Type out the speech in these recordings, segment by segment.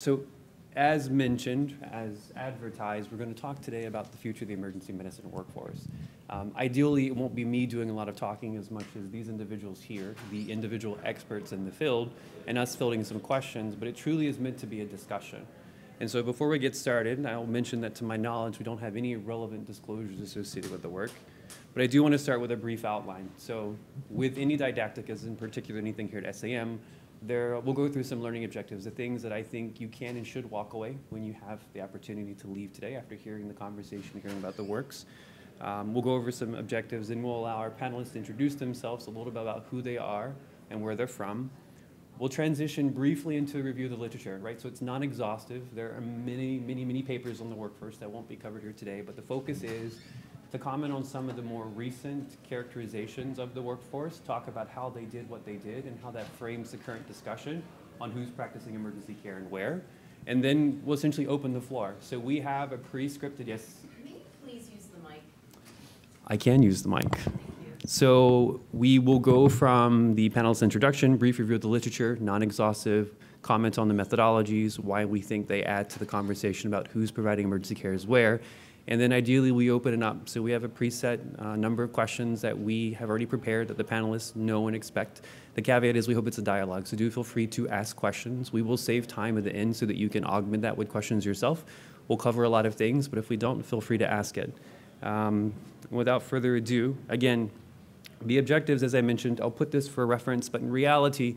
So as mentioned, as advertised, we're going to talk today about the future of the emergency medicine workforce. Ideally, it won't be me doing a lot of talking as much as these individuals here, the individual experts in the field, and us fielding some questions, but it truly is meant to be a discussion. And so before we get started, I'll mention that to my knowledge, we don't have any relevant disclosures associated with the work, but I do want to start with a brief outline. So with any didactic, as in particular anything here at SAEM, we'll go through some learning objectives, the things that I think you can and should walk away when you have the opportunity to leave today after hearing the conversation, hearing about the works. We'll go over some objectives, and we'll allow our panelists to introduce themselves, a little bit about who they are and where they're from. We'll transition briefly into a review of the literature, right? So it's non-exhaustive. There are many papers on the workforce that won't be covered here today, but the focus is to comment on some of the more recent characterizations of the workforce, talk about how they did what they did and how that frames the current discussion on who's practicing emergency care and where. And then we'll essentially open the floor. So we have a pre-scripted, yes? May you please use the mic? I can use the mic. So we will go from the panel's introduction, brief review of the literature, non-exhaustive, comments on the methodologies, why we think they add to the conversation about who's providing emergency care is where. And then ideally we open it up. So we have a preset number of questions that we have already prepared that the panelists know and expect. The caveat is we hope it's a dialogue, so do feel free to ask questions. We will save time at the end so that you can augment that with questions yourself. We'll cover a lot of things, but if we don't, feel free to ask it. Without further ado, again, the objectives, as I mentioned, I'll put this for reference, but in reality,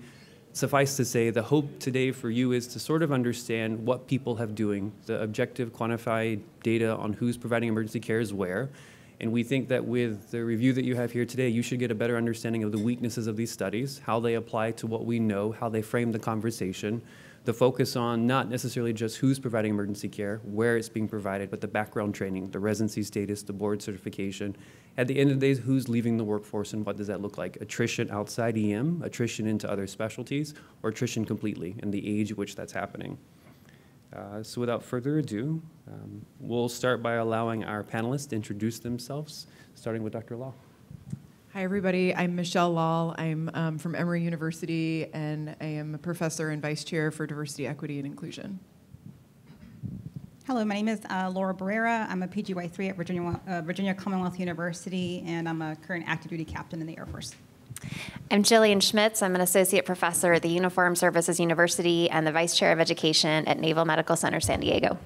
suffice to say, the hope today for you is to sort of understand what people have doing, the objective quantified data on who's providing emergency care is where. And we think that with the review that you have here today, you should get a better understanding of the weaknesses of these studies, how they apply to what we know, how they frame the conversation, the focus on not necessarily just who's providing emergency care, where it's being provided, but the background training, the residency status, the board certification. At the end of the day, who's leaving the workforce and what does that look like? Attrition outside EM, attrition into other specialties, or attrition completely, and the age at which that's happening. So without further ado, we'll start by allowing our panelists to introduce themselves, starting with Dr. Law. Hi, everybody. I'm Michelle Lal. I'm from Emory University, and I am a professor and vice chair for diversity, equity, and inclusion. Hello, my name is Laura Barrera. I'm a PGY3 at Virginia Commonwealth University, and I'm a current active duty captain in the Air Force. I'm Jillian Schmitz. I'm an associate professor at the Uniformed Services University and the vice chair of education at Naval Medical Center San Diego.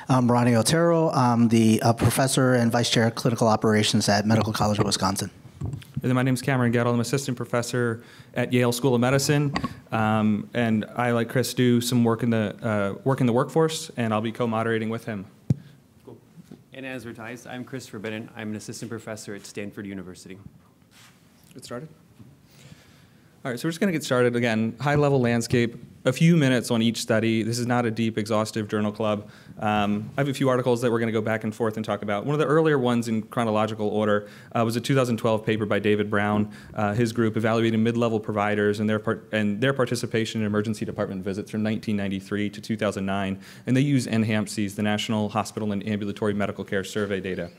I'm Ronnie Otero. I'm the professor and vice chair of clinical operations at Medical College of Wisconsin. And then my name is Cameron Gettle. I'm assistant professor at Yale School of Medicine, and I, like Chris, do some work in the workforce, and I'll be co-moderating with him. Cool. And as advertised, I'm Christopher Bennett. I'm an assistant professor at Stanford University. Get started? All right, so we're just going to get started. Again, high-level landscape, a few minutes on each study. This is not a deep, exhaustive journal club. I have a few articles that we're going to go back and forth and talk about. One of the earlier ones in chronological order was a 2012 paper by David Brown. His group evaluating mid-level providers and their participation in emergency department visits from 1993 to 2009. And they use NHAMSC's, the National Hospital and Ambulatory Medical Care Survey data.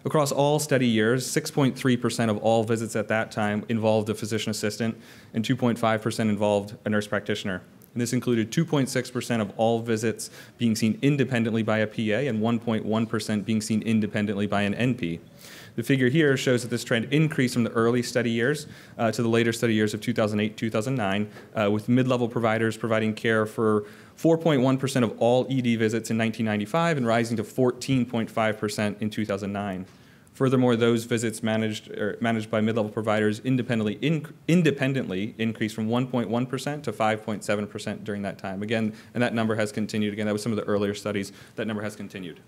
Across all study years, 6.3% of all visits at that time involved a physician assistant, and 2.5% involved a nurse practitioner. And this included 2.6% of all visits being seen independently by a PA and 1.1% being seen independently by an NP. The figure here shows that this trend increased from the early study years to the later study years of 2008, 2009, with mid-level providers providing care for 4.1% of all ED visits in 1995 and rising to 14.5% in 2009. Furthermore, those visits managed by mid-level providers independently increased from 1.1% to 5.7% during that time. Again, and that number has continued. Again, that was some of the earlier studies. That number has continued.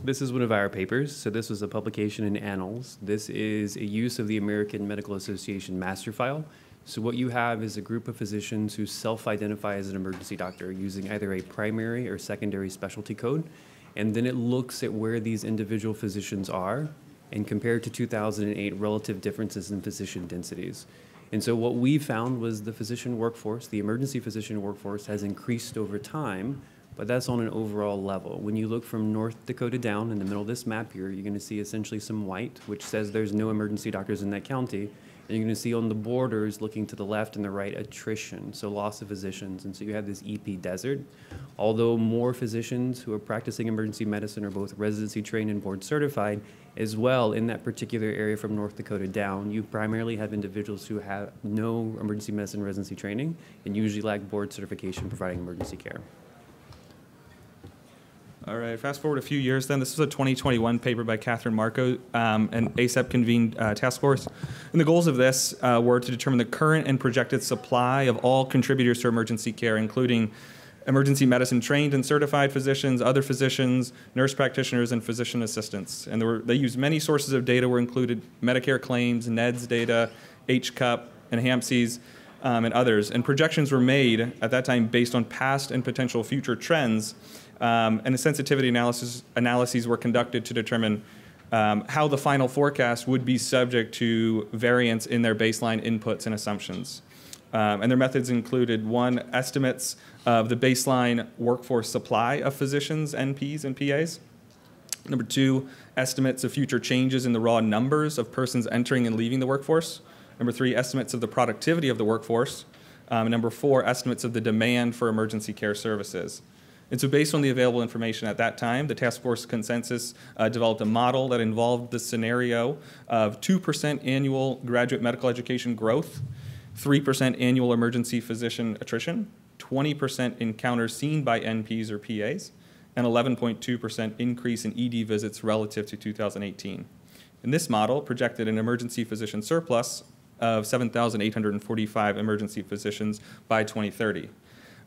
This is one of our papers. So this was a publication in Annals. This is a use of the American Medical Association master file. So what you have is a group of physicians who self-identify as an emergency doctor using either a primary or secondary specialty code. And then it looks at where these individual physicians are and compared to 2008 relative differences in physician densities. And so what we found was the physician workforce, the emergency physician workforce has increased over time, but that's on an overall level. When you look from North Dakota down in the middle of this map here, you're going to see essentially some white, which says there's no emergency doctors in that county. And you're going to see on the borders, looking to the left and the right, attrition, so loss of physicians. And so you have this EP desert. Although more physicians who are practicing emergency medicine are both residency trained and board certified, as well in that particular area from North Dakota down, you primarily have individuals who have no emergency medicine residency training and usually lack board certification providing emergency care. All right, fast forward a few years then. This was a 2021 paper by Catherine Marco, an ACEP convened task force. And the goals of this were to determine the current and projected supply of all contributors to emergency care, including emergency medicine trained and certified physicians, other physicians, nurse practitioners, and physician assistants. And they used many sources of data, were included Medicare claims, NEDS data, HCUP, and HAMCs, and others. And projections were made at that time based on past and potential future trends. And the sensitivity analyses were conducted to determine how the final forecast would be subject to variance in their baseline inputs and assumptions. And their methods included, one, estimates of the baseline workforce supply of physicians, NPs, and PAs. Number two, estimates of future changes in the raw numbers of persons entering and leaving the workforce. Number three, estimates of the productivity of the workforce. And number four, estimates of the demand for emergency care services. And so based on the available information at that time, the task force consensus developed a model that involved the scenario of 2% annual graduate medical education growth, 3% annual emergency physician attrition, 20% encounters seen by NPs or PAs, and 11.2% increase in ED visits relative to 2018. And this model projected an emergency physician surplus of 7,845 emergency physicians by 2030.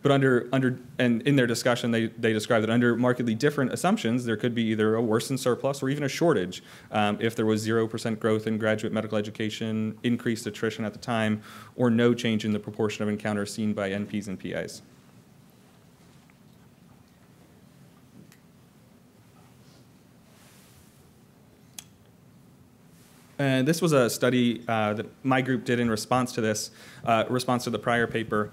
But and in their discussion, they described that under markedly different assumptions, there could be either a worsened surplus or even a shortage if there was 0% growth in graduate medical education, increased attrition at the time, or no change in the proportion of encounters seen by NPs and PAs. And this was a study that my group did in response to this, response to the prior paper.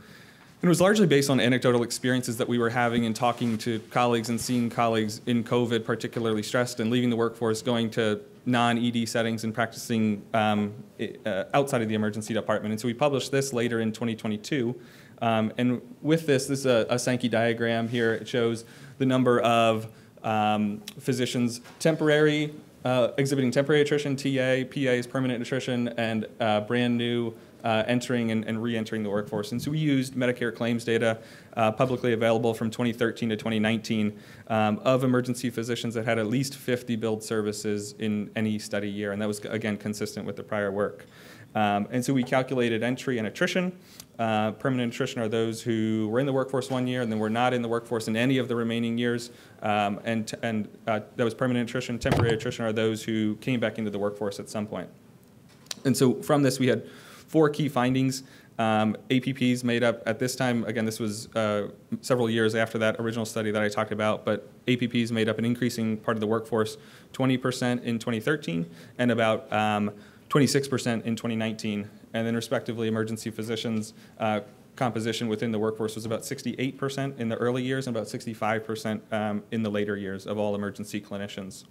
And it was largely based on anecdotal experiences that we were having in talking to colleagues and seeing colleagues in COVID particularly stressed and leaving the workforce, going to non-ED settings and practicing outside of the emergency department. And so we published this later in 2022. And with this is a Sankey diagram here. It shows the number of physicians exhibiting temporary attrition, TA, PAs, permanent attrition, and brand new entering and re-entering the workforce. And so we used Medicare claims data publicly available from 2013 to 2019 of emergency physicians that had at least 50 billed services in any study year. And that was, again, consistent with the prior work. And so we calculated entry and attrition. Permanent attrition are those who were in the workforce 1 year and then were not in the workforce in any of the remaining years. And that was permanent attrition. Temporary attrition are those who came back into the workforce at some point. And so from this, we had 4 key findings. APPs made up, at this time, again, this was several years after that original study that I talked about, but APPs made up an increasing part of the workforce, 20% in 2013 and about 26% in 2019. And then respectively, emergency physicians composition within the workforce was about 68% in the early years and about 65% in the later years of all emergency clinicians.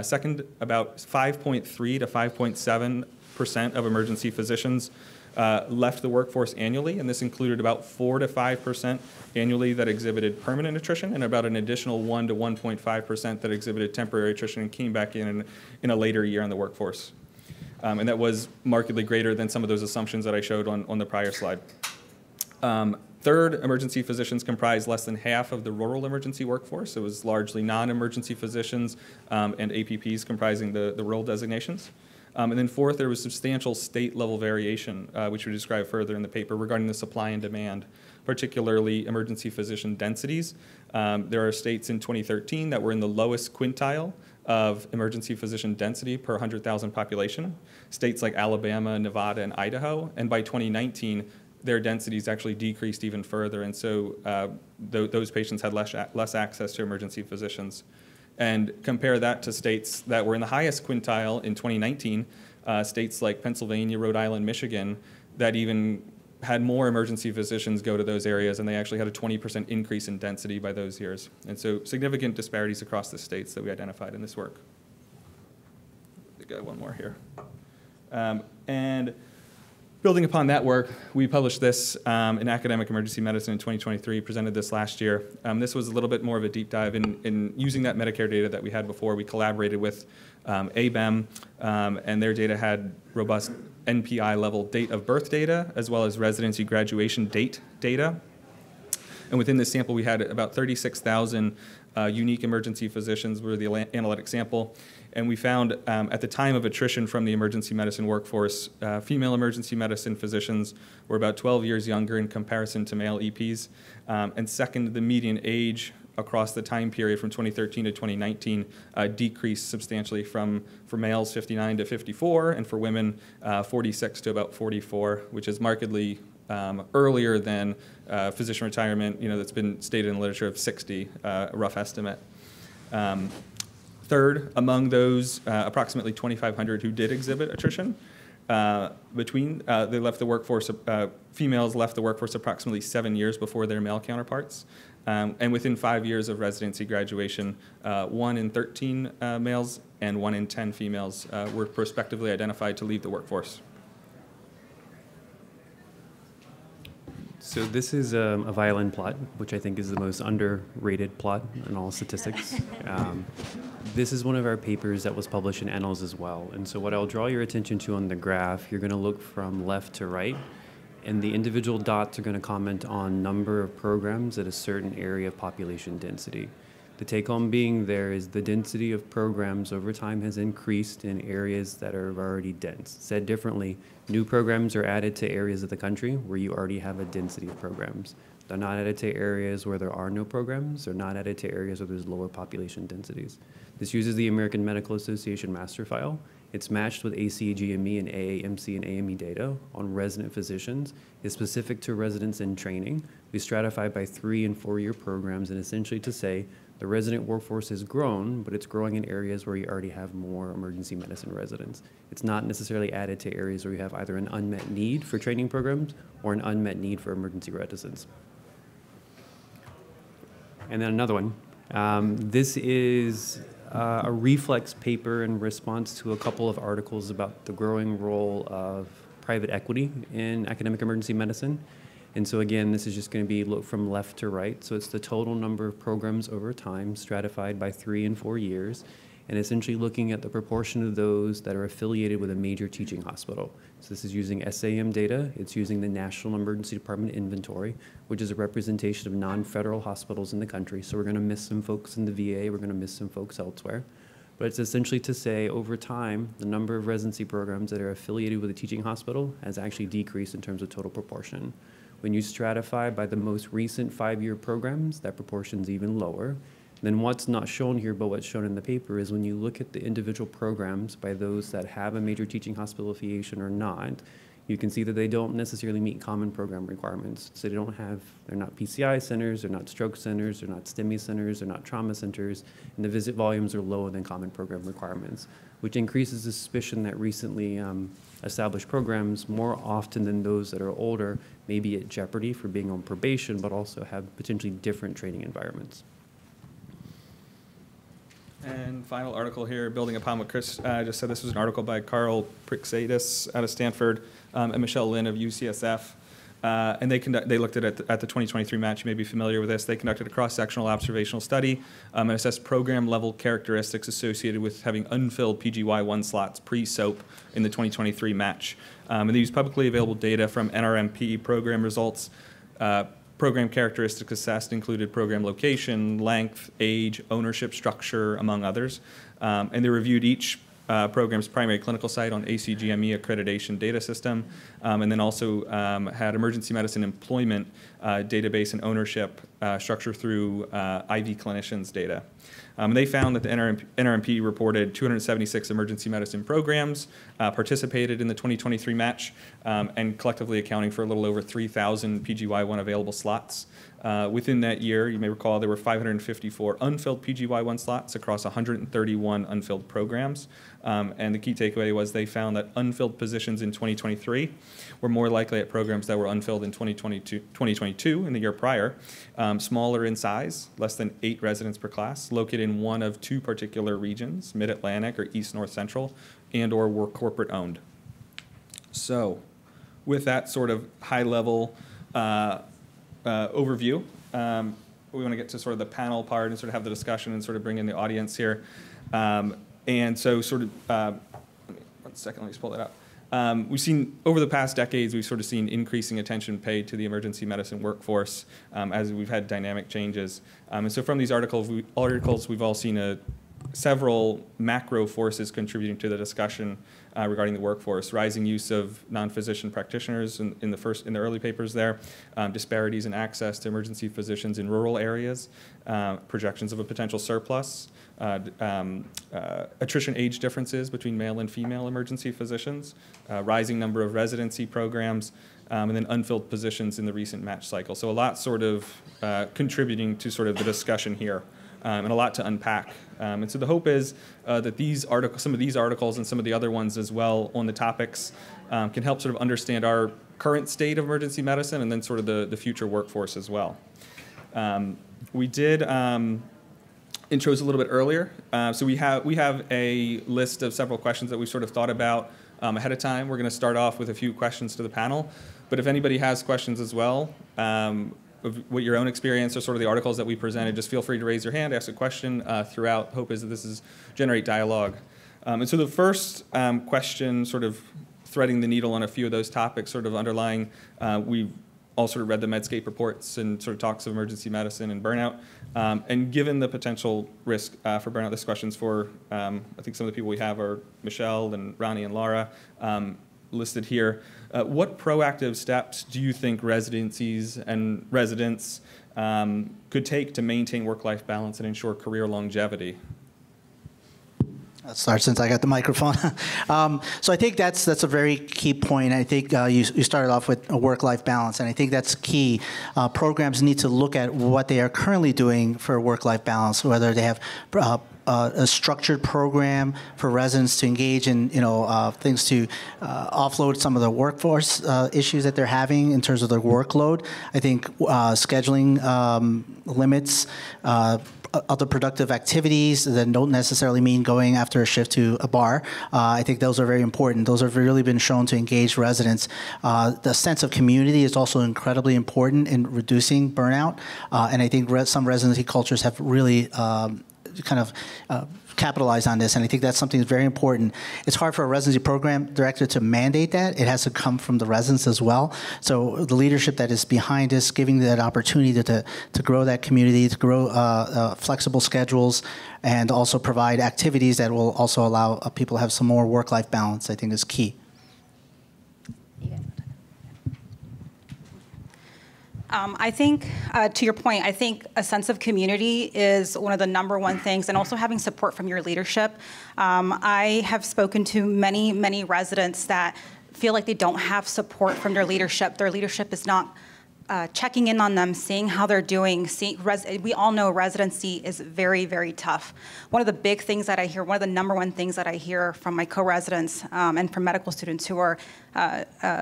Second, about 5.3 to 5.7% of emergency physicians left the workforce annually, and this included about 4 to 5% annually that exhibited permanent attrition, and about an additional 1 to 1.5% that exhibited temporary attrition and came back in a later year in the workforce. And that was markedly greater than some of those assumptions that I showed on the prior slide. Third, emergency physicians comprised less than half of the rural emergency workforce. It was largely non-emergency physicians and APPs comprising the rural designations. And then fourth, there was substantial state-level variation, which we describe further in the paper, regarding the supply and demand, particularly emergency physician densities. There are states in 2013 that were in the lowest quintile of emergency physician density per 100,000 population, states like Alabama, Nevada, and Idaho. And by 2019, their densities actually decreased even further, and so those patients had less access to emergency physicians. And compare that to states that were in the highest quintile in 2019, states like Pennsylvania, Rhode Island, Michigan, that even had more emergency physicians go to those areas, and they actually had a 20% increase in density by those years. And so significant disparities across the states that we identified in this work. I got one more here. And building upon that work, we published this in Academic Emergency Medicine in 2023, presented this last year. This was a little bit more of a deep dive in using that Medicare data that we had before. We collaborated with ABEM, and their data had robust NPI level date of birth data, as well as residency graduation date data. And within this sample, we had about 36,000 unique emergency physicians were the analytic sample. And we found at the time of attrition from the emergency medicine workforce, female emergency medicine physicians were about 12 years younger in comparison to male EPs. And second, the median age across the time period from 2013 to 2019 decreased substantially for males 59 to 54, and for women 46 to about 44, which is markedly earlier than physician retirement, that's been stated in the literature of 60, a rough estimate. Third, among those approximately 2,500 who did exhibit attrition, they left the workforce, females left the workforce approximately 7 years before their male counterparts. And within 5 years of residency graduation, 1 in 13 males and 1 in 10 females were prospectively identified to leave the workforce. So this is a violin plot, which I think is the most underrated plot in all statistics. This is one of our papers that was published in Annals as well. And so what I'll draw your attention to on the graph, you're going to look from left to right, and the individual dots are going to comment on number of programs at a certain area of population density. The take-home being there is the density of programs over time has increased in areas that are already dense. Said differently, new programs are added to areas of the country where you already have a density of programs. They're not added to areas where there are no programs. They're not added to areas where there's lower population densities. This uses the American Medical Association master file. It's matched with ACGME and AAMC and AME data on resident physicians. It's specific to residents in training. We stratify by 3- and 4-year programs, and essentially to say the resident workforce has grown, but it's growing in areas where you already have more emergency medicine residents. It's not necessarily added to areas where you have either an unmet need for training programs or an unmet need for emergency residents. And then another one. This is a reflex paper in response to a couple of articles about the growing role of private equity in academic emergency medicine. And so again, this is just going to be look from left to right. So it's the total number of programs over time stratified by 3 and 4 years, and essentially looking at the proportion of those that are affiliated with a major teaching hospital. So this is using SAEM data. It's using the National Emergency Department Inventory, which is a representation of non-federal hospitals in the country. So we're going to miss some folks in the VA. We're going to miss some folks elsewhere. But it's essentially to say over time, the number of residency programs that are affiliated with a teaching hospital has actually decreased in terms of total proportion. When you stratify by the most recent 5-year programs, that proportion is even lower. Then what's not shown here, but what's shown in the paper is when you look at the individual programs by those that have a major teaching hospital affiliation or not, you can see that they don't necessarily meet common program requirements. So they're not PCI centers, they're not stroke centers, they're not STEMI centers, they're not trauma centers, and the visit volumes are lower than common program requirements, which increases the suspicion that recently established programs, more often than those that are older, may be at jeopardy for being on probation, but also have potentially different training environments. And final article here, building upon what Chris just said, this was an article by Carl Prixadis out of Stanford and Michelle Lin of UCSF. And they looked at the 2023 match. You may be familiar with this. They conducted a cross-sectional observational study and assessed program-level characteristics associated with having unfilled PGY1 slots pre-SOAP in the 2023 match. And they used publicly available data from NRMP program results. Program characteristics assessed included program location, length, age, ownership structure, among others. And they reviewed each program's primary clinical site on ACGME accreditation data system, and then also had emergency medicine employment database and ownership structure through IV clinicians data. They found that the NRMP reported 276 emergency medicine programs participated in the 2023 match, and collectively accounting for a little over 3,000 PGY1 available slots. Within that year, you may recall there were 554 unfilled PGY1 slots across 131 unfilled programs. And the key takeaway was they found that unfilled positions in 2023 were more likely at programs that were unfilled in 2022 in the year prior, smaller in size, less than 8 residents per class, located in one of 2 particular regions, Mid-Atlantic or East North Central, and or were corporate owned. So with that sort of high-level overview, we want to get to sort of the panel part and sort of have the discussion and sort of bring in the audience here. And so sort of, 1 second, let me just pull that up. We've seen, over the past decades, we've sort of seen increasing attention paid to the emergency medicine workforce as we've had dynamic changes. And so from these articles, we've all seen several macro forces contributing to the discussion regarding the workforce: rising use of non-physician practitioners in the early papers there, disparities in access to emergency physicians in rural areas, projections of a potential surplus, attrition age differences between male and female emergency physicians, rising number of residency programs, and then unfilled positions in the recent match cycle. So a lot sort of contributing to sort of the discussion here. And a lot to unpack. And so the hope is that some of these articles and some of the other ones as well on the topics can help sort of understand our current state of emergency medicine and then sort of the future workforce as well. We did intros a little bit earlier. So we have a list of several questions that we sort of thought about ahead of time. We're going to start off with a few questions to the panel. But if anybody has questions as well, of what your own experience or sort of the articles that we presented, just feel free to raise your hand, ask a question throughout. Hope is that this is generate dialogue. And so the first question, sort of threading the needle on a few of those topics, sort of underlying, we've all sort of read the Medscape reports and sort of talks of emergency medicine and burnout. And given the potential risk for burnout, this question's for, I think some of the people we have are Michelle and Ronnie and Laura listed here. What proactive steps do you think residencies and residents could take to maintain work-life balance and ensure career longevity? I'll start since I got the microphone. So I think that's a very key point. I think you started off with a work-life balance, and I think that's key. Programs need to look at what they are currently doing for work-life balance, whether they have a structured program for residents to engage in, things to offload some of the workforce issues that they're having in terms of their workload. I think scheduling limits, other productive activities that don't necessarily mean going after a shift to a bar. I think those are very important. Those have really been shown to engage residents. The sense of community is also incredibly important in reducing burnout. And I think some residency cultures have really kind of capitalize on this, and I think that's something that's very important. It's hard for a residency program director to mandate that. It has to come from the residents as well. So the leadership that is behind this, giving that opportunity to grow that community, to grow flexible schedules, and also provide activities that will also allow people to have some more work-life balance, I think is key. I think, to your point, I think a sense of community is one of the #1 things, and also having support from your leadership. I have spoken to many, many residents that feel like they don't have support from their leadership. Their leadership is not checking in on them, seeing how they're doing. We all know residency is very, very tough. One of the big things that I hear, one of the #1 things that I hear from my co-residents and from medical students who are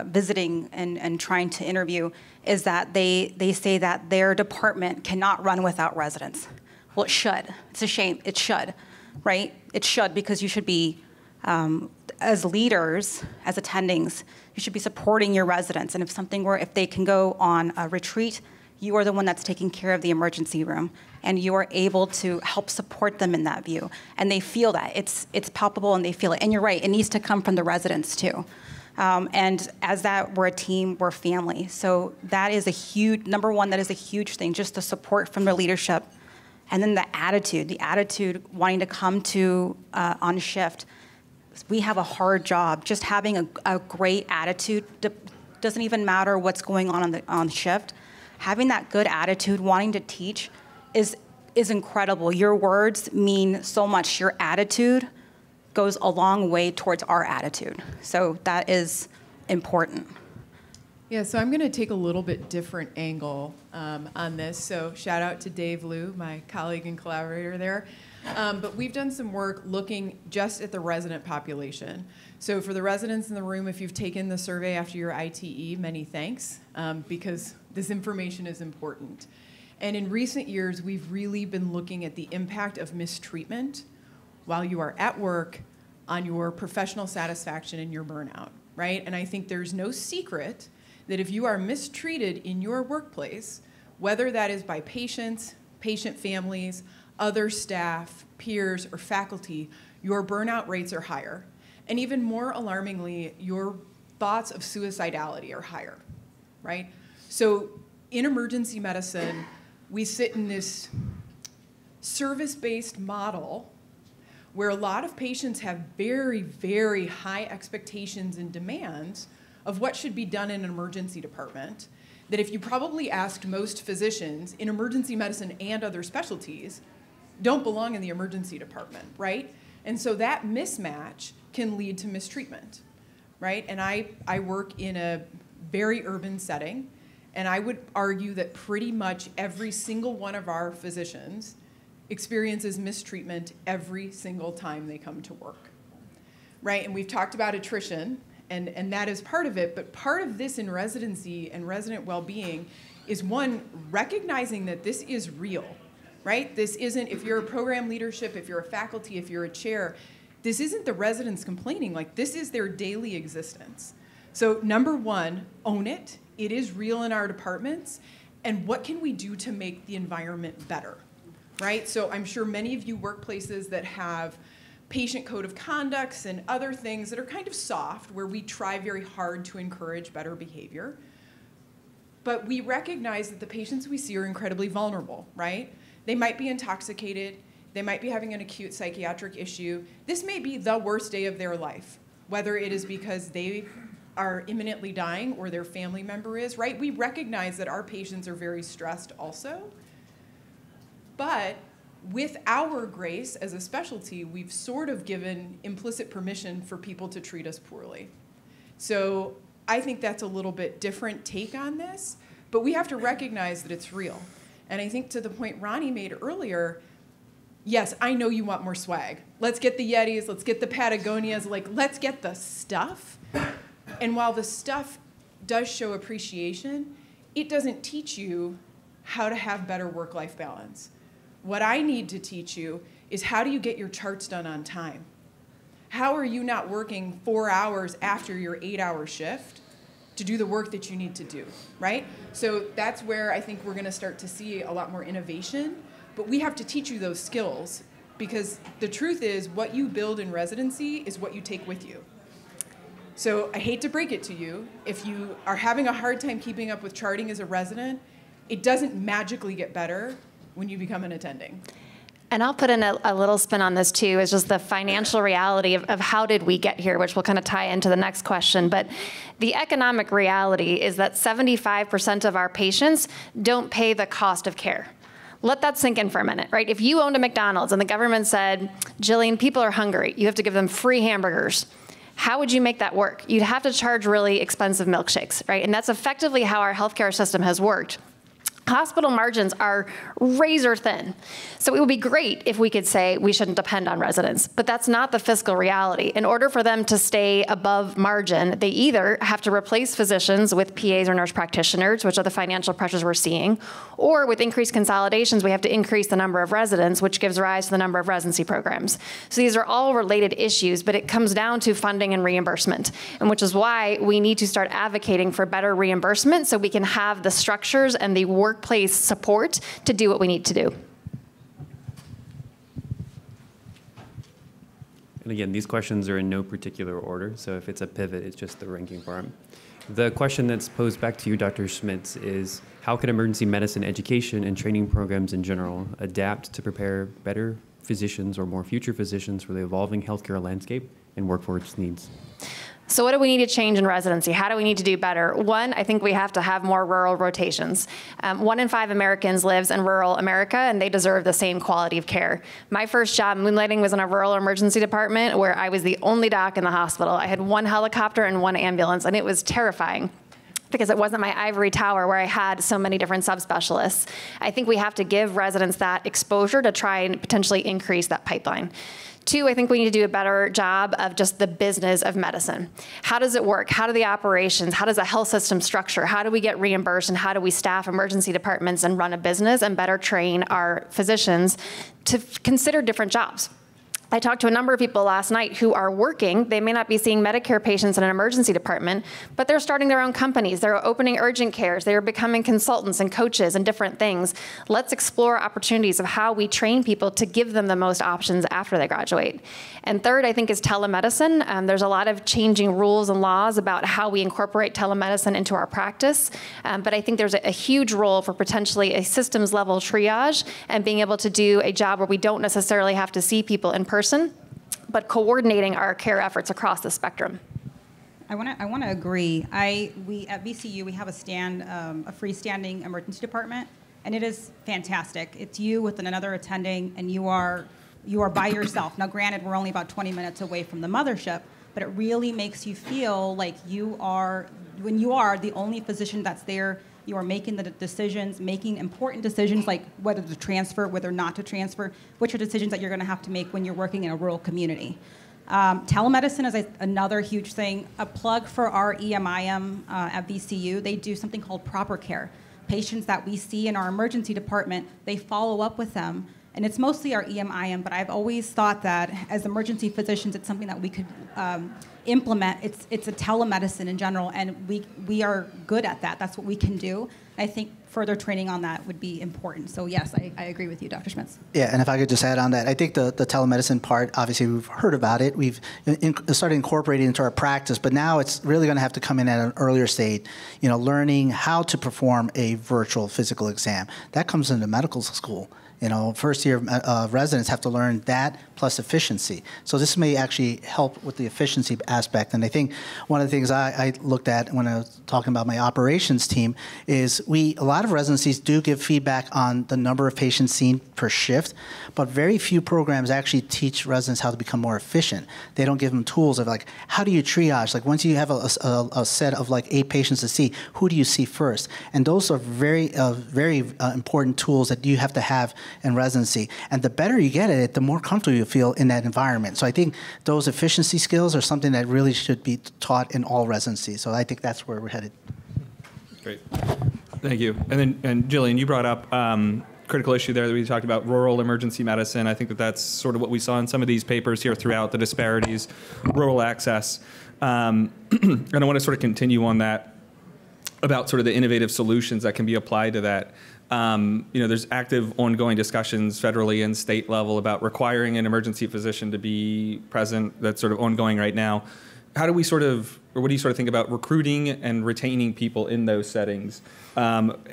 visiting and trying to interview is that they say that their department cannot run without residents. Well, it should. It's a shame. It should, right? It should, because you should be, as leaders, as attendings, you should be supporting your residents. And if they can go on a retreat, you are the one that's taking care of the emergency room, and you are able to help support them in that view. And they feel that. It's palpable, and they feel it. And you're right, it needs to come from the residents too. And as that, we're a team, we're family. So that is a huge, #1, that is a huge thing, just the support from the leadership. And then the attitude wanting to come to on shift. We have a hard job. Just having a great attitude, doesn't even matter what's going on shift. Having that good attitude, wanting to teach, is incredible. Your words mean so much. Your attitude goes a long way towards our attitude. So that is important. Yeah, so I'm going to take a little bit different angle on this. So shout out to Dave Liu, my colleague and collaborator there. But we've done some work looking just at the resident population. So for the residents in the room, if you've taken the survey after your ITE, many thanks, because this information is important. And in recent years, we've really been looking at the impact of mistreatment while you are at work on your professional satisfaction and your burnout. right? And I think there's no secret that if you are mistreated in your workplace, whether that is by patients, patient families, other staff, peers, or faculty, your burnout rates are higher. And even more alarmingly, your thoughts of suicidality are higher, right? So in emergency medicine, we sit in this service-based model where a lot of patients have very, very high expectations and demands of what should be done in an emergency department, that if you probably asked most physicians in emergency medicine and other specialties, don't belong in the emergency department, right? And so that mismatch can lead to mistreatment, right? And I work in a very urban setting, and I would argue that pretty much every single one of our physicians experiences mistreatment every single time they come to work, right? And we've talked about attrition, and that is part of it, but part of this in residency and resident well-being is, one, recognizing that this is real, right? This isn't, if you're a program leadership, if you're a faculty, if you're a chair, this isn't the residents complaining, like this is their daily existence. So number one, own it. It is real in our departments, and what can we do to make the environment better, right? So I'm sure many of you work places that have patient code of conducts and other things that are kind of soft, where we try very hard to encourage better behavior. But we recognize that the patients we see are incredibly vulnerable, right? They might be intoxicated, they might be having an acute psychiatric issue. This may be the worst day of their life, whether it is because they are imminently dying or their family member is, right? We recognize that our patients are very stressed also. But with our grace as a specialty, we've sort of given implicit permission for people to treat us poorly. So I think that's a little bit different take on this, but we have to recognize that it's real. And I think to the point Ronnie made earlier, yes, I know you want more swag. Let's get the Yetis, let's get the Patagonias, like let's get the stuff. And while the stuff does show appreciation, it doesn't teach you how to have better work-life balance. What I need to teach you is, how do you get your charts done on time? How are you not working 4 hours after your 8-hour shift to do the work that you need to do, right? So that's where I think we're gonna start to see a lot more innovation, but we have to teach you those skills, because the truth is what you build in residency is what you take with you. So I hate to break it to you, if you are having a hard time keeping up with charting as a resident, it doesn't magically get better when you become an attending. And I'll put in a little spin on this too, is just the financial reality of how did we get here, which will kind of tie into the next question. But the economic reality is that 75% of our patients don't pay the cost of care. Let that sink in for a minute, right? If you owned a McDonald's and the government said, Jillian, people are hungry, you have to give them free hamburgers, how would you make that work? You'd have to charge really expensive milkshakes, right? And that's effectively how our healthcare system has worked. Hospital margins are razor thin. So it would be great if we could say we shouldn't depend on residents, but that's not the fiscal reality. In order for them to stay above margin, they either have to replace physicians with PAs or nurse practitioners, which are the financial pressures we're seeing, or with increased consolidations, we have to increase the number of residents, which gives rise to the number of residency programs. So these are all related issues, but it comes down to funding and reimbursement, and which is why we need to start advocating for better reimbursement so we can have the structures and the workplace support to do what we need to do. And again, these questions are in no particular order, so if it's a pivot, it's just the ranking for them. The question that's posed back to you, Dr. Schmitz, is how can emergency medicine education and training programs in general adapt to prepare better physicians or more future physicians for the evolving healthcare landscape and workforce needs? So what do we need to change in residency? How do we need to do better? One, I think we have to have more rural rotations. 1 in 5 Americans lives in rural America, and they deserve the same quality of care. My first job moonlighting was in a rural emergency department where I was the only doc in the hospital. I had 1 helicopter and 1 ambulance, and it was terrifying, because it wasn't my ivory tower where I had so many different subspecialists. I think we have to give residents that exposure to try and potentially increase that pipeline. 2, I think we need to do a better job of just the business of medicine. How does it work? How do the operations, how does the health system structure? How do we get reimbursed, and how do we staff emergency departments and run a business and better train our physicians to consider different jobs? I talked to a number of people last night who are working. They may not be seeing Medicare patients in an emergency department, but they're starting their own companies. They're opening urgent cares. They're becoming consultants and coaches and different things. Let's explore opportunities of how we train people to give them the most options after they graduate. And third, I think, is telemedicine. There's a lot of changing rules and laws about how we incorporate telemedicine into our practice. But I think there's a huge role for potentially a systems level triage and being able to do a job where we don't necessarily have to see people in person, but coordinating our care efforts across the spectrum. I want to agree. We at VCU, we have a freestanding emergency department, and it is fantastic. It's you with another attending, and you are by yourself. Now, granted, we're only about 20 minutes away from the mothership, but it really makes you feel like when you are the only physician that's there, you are making the decisions, making important decisions like whether to transfer, whether not to transfer, which are decisions that you're going to have to make when you're working in a rural community. Telemedicine is another huge thing. A plug for our EMIM at VCU, they do something called proper care. Patients that we see in our emergency department, they follow up with them. And it's mostly our EMIM, but I've always thought that as emergency physicians, it's something that we could implement. It's a telemedicine in general, and we are good at that. That's what we can do. I think further training on that would be important. So yes, I agree with you, Dr. Schmitz. Yeah, and if I could just add on that, I think the telemedicine part, obviously we've heard about it. We've started incorporating it into our practice, but now it's really going to have to come in at an earlier stage, learning how to perform a virtual physical exam. That comes into medical school. First year residents have to learn that plus efficiency. So this may actually help with the efficiency aspect. And I think one of the things I looked at when I was talking about my operations team is a lot of residencies do give feedback on the number of patients seen per shift, but very few programs actually teach residents how to become more efficient. They don't give them tools of like, how do you triage? Like once you have a set of like 8 patients to see, who do you see first? And those are very important tools that you have to have in residency. And the better you get at it, the more comfortable you feel in that environment. So I think those efficiency skills are something that really should be taught in all residencies. So I think that's where we're headed. Great. Thank you. And Jillian, you brought up critical issue there that we talked about, rural emergency medicine. I think that's sort of what we saw in some of these papers here throughout, the disparities, rural access. And I want to sort of continue on that about sort of the innovative solutions that can be applied to that. There's active ongoing discussions federally and state level about requiring an emergency physician to be present. That's sort of ongoing right now. How do we sort of, or what do you sort of think about recruiting and retaining people in those settings?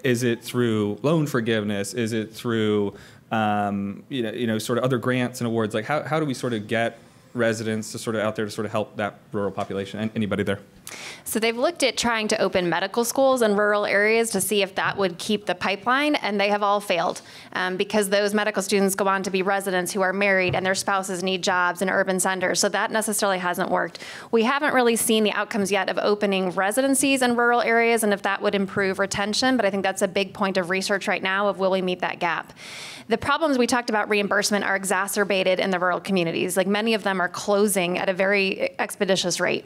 Is it through loan forgiveness? Is it through, sort of other grants and awards? Like how do we sort of get residents to sort of out there to sort of help that rural population? Anybody there? So they've looked at trying to open medical schools in rural areas to see if that would keep the pipeline, and they have all failed because those medical students go on to be residents who are married and their spouses need jobs in urban centers. So that necessarily hasn't worked. We haven't really seen the outcomes yet of opening residencies in rural areas and if that would improve retention, but I think that's a big point of research right now of will we meet that gap. The problems we talked about reimbursement are exacerbated in the rural communities. Like many of them are closing at a very expeditious rate.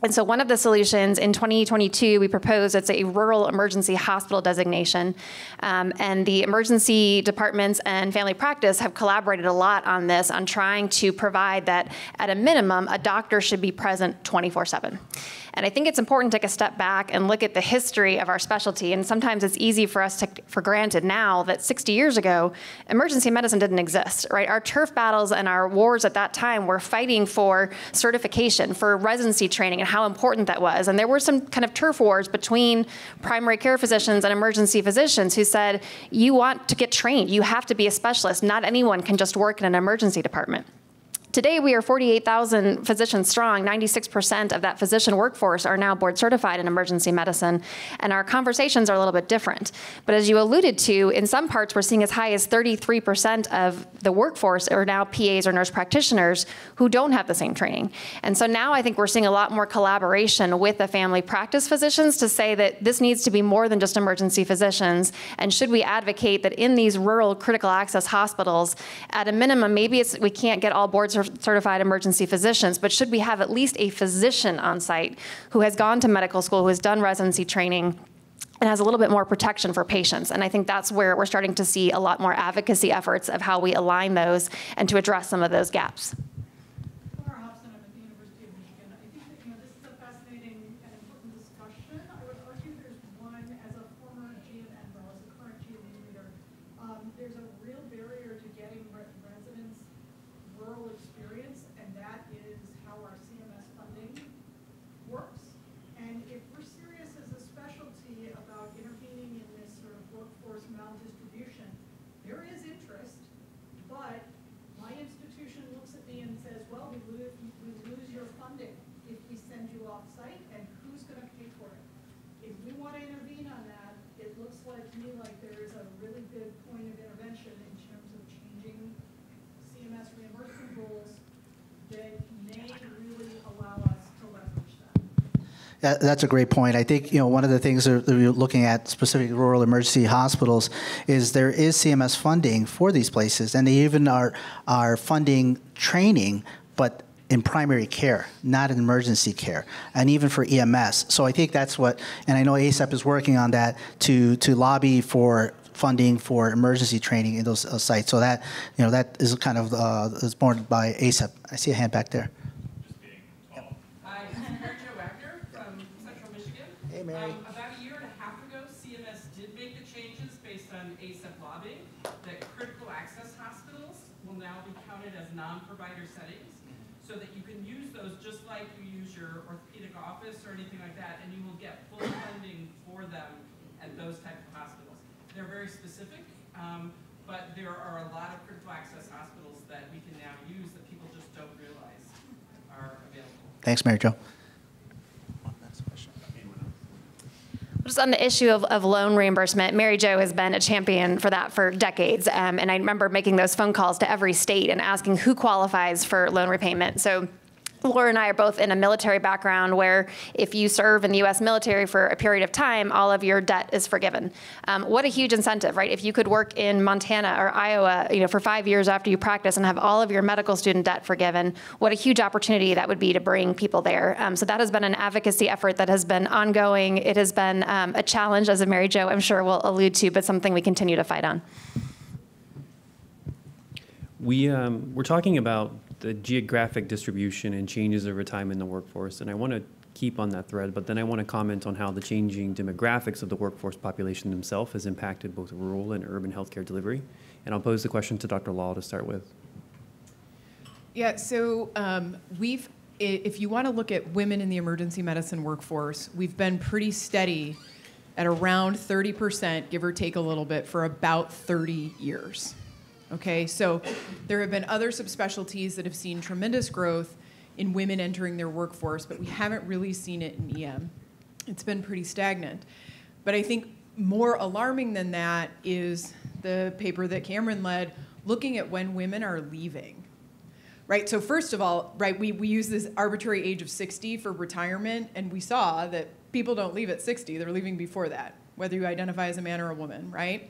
And so one of the solutions in 2022, we proposed it's a rural emergency hospital designation. And the emergency departments and family practice have collaborated a lot on this, on trying to provide that at a minimum, a doctor should be present 24/7. And I think it's important to take a step back and look at the history of our specialty. And sometimes it's easy for us to take for granted now that 60 years ago, emergency medicine didn't exist, right? Our turf battles and our wars at that time were fighting for certification, for residency training, and how important that was. And there were some kind of turf wars between primary care physicians and emergency physicians who said, you want to get trained, you have to be a specialist. Not anyone can just work in an emergency department. Today, we are 48,000 physicians strong. 96% of that physician workforce are now board certified in emergency medicine, and our conversations are a little bit different. But as you alluded to, in some parts, we're seeing as high as 33% of the workforce are now PAs or nurse practitioners who don't have the same training. And so now I think we're seeing a lot more collaboration with the family practice physicians to say that this needs to be more than just emergency physicians, and should we advocate that in these rural critical access hospitals, at a minimum, maybe we can't get all board certified emergency physicians, but should we have at least a physician on site who has gone to medical school, who has done residency training, and has a little bit more protection for patients. And I think that's where we're starting to see a lot more advocacy efforts of how we align those and to address some of those gaps. That's a great point. I think one of the things that we're looking at, specifically rural emergency hospitals, is there is CMS funding for these places, and they even are funding training, but in primary care, not in emergency care, and even for EMS. So I think that's what, and I know ASAP is working on that to lobby for funding for emergency training in those sites. So that that is kind of is borne by ASAP. I see a hand back there. About a year and a half ago, CMS did make the changes based on ASAP lobbying that critical access hospitals will now be counted as non-provider settings so that you can use those just like you use your orthopedic office or anything like that, and you will get full funding for them at those type of hospitals. They're very specific, but there are a lot of critical access hospitals that we can now use that people just don't realize are available. Thanks, Mary Jo. Just on the issue of loan reimbursement, Mary Jo has been a champion for that for decades. And I remember making those phone calls to every state and asking who qualifies for loan repayment. So Laura and I are both in a military background where if you serve in the U.S. military for a period of time, all of your debt is forgiven. What a huge incentive, right? If you could work in Montana or Iowa, for 5 years after you practice and have all of your medical student debt forgiven, what a huge opportunity that would be to bring people there. So that has been an advocacy effort that has been ongoing. It has been a challenge, as Mary Jo, I'm sure, will allude to, but something we continue to fight on. We're talking about the geographic distribution and changes over time in the workforce, and I want to keep on that thread, but then I want to comment on how the changing demographics of the workforce population themselves has impacted both rural and urban healthcare delivery. And I'll pose the question to Dr. Law to start with. Yeah, so if you want to look at women in the emergency medicine workforce, we've been pretty steady at around 30%, give or take a little bit, for about 30 years. Okay, so there have been other subspecialties that have seen tremendous growth in women entering their workforce, but we haven't really seen it in EM. It's been pretty stagnant. But I think more alarming than that is the paper that Cameron led, looking at when women are leaving. Right, so first of all, right, we use this arbitrary age of 60 for retirement, and we saw that people don't leave at 60, they're leaving before that, whether you identify as a man or a woman, right?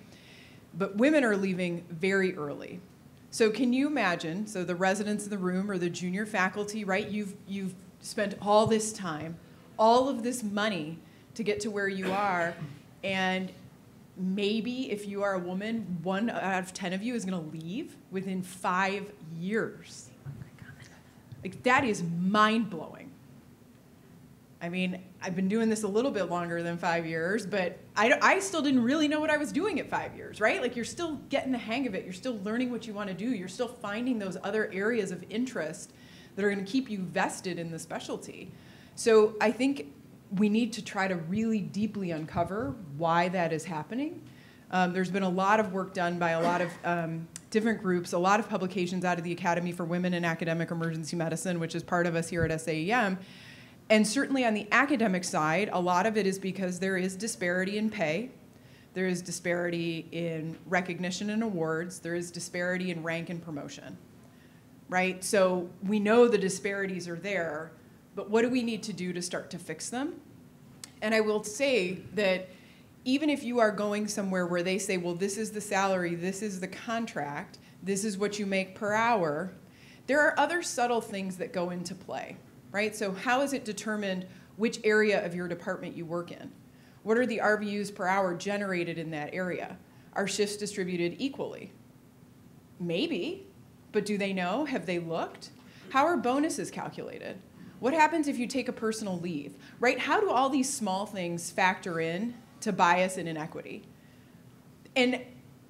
But women are leaving very early. So can you imagine, so the residents in the room or the junior faculty, right, you've spent all this time, all of this money to get to where you are, and maybe if you are a woman, 1 out of 10 of you is gonna leave within 5 years. Like, that is mind-blowing. I mean, I've been doing this a little bit longer than 5 years, but I still didn't really know what I was doing at 5 years, right? Like, you're still getting the hang of it. You're still learning what you want to do. You're still finding those other areas of interest that are going to keep you vested in the specialty. So I think we need to try to really deeply uncover why that is happening. There's been a lot of work done by a lot of different groups, a lot of publications out of the Academy for Women in Academic Emergency Medicine, which is part of us here at SAEM. And certainly on the academic side, a lot of it is because there is disparity in pay, there is disparity in recognition and awards, there is disparity in rank and promotion, right? So we know the disparities are there, but what do we need to do to start to fix them? And I will say that even if you are going somewhere where they say, well, this is the salary, this is the contract, this is what you make per hour, there are other subtle things that go into play. Right? So how is it determined which area of your department you work in? What are the RVUs per hour generated in that area? Are shifts distributed equally? Maybe, but do they know? Have they looked? How are bonuses calculated? What happens if you take a personal leave, right? How do all these small things factor in to bias and inequity? And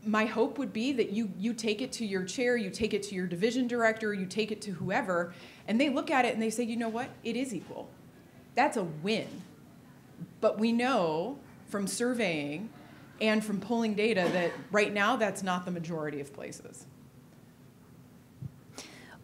my hope would be that you take it to your chair, you take it to your division director, you take it to whoever, and they look at it and they say, you know what? It is equal. That's a win. But we know from surveying and from pulling data that right now that's not the majority of places.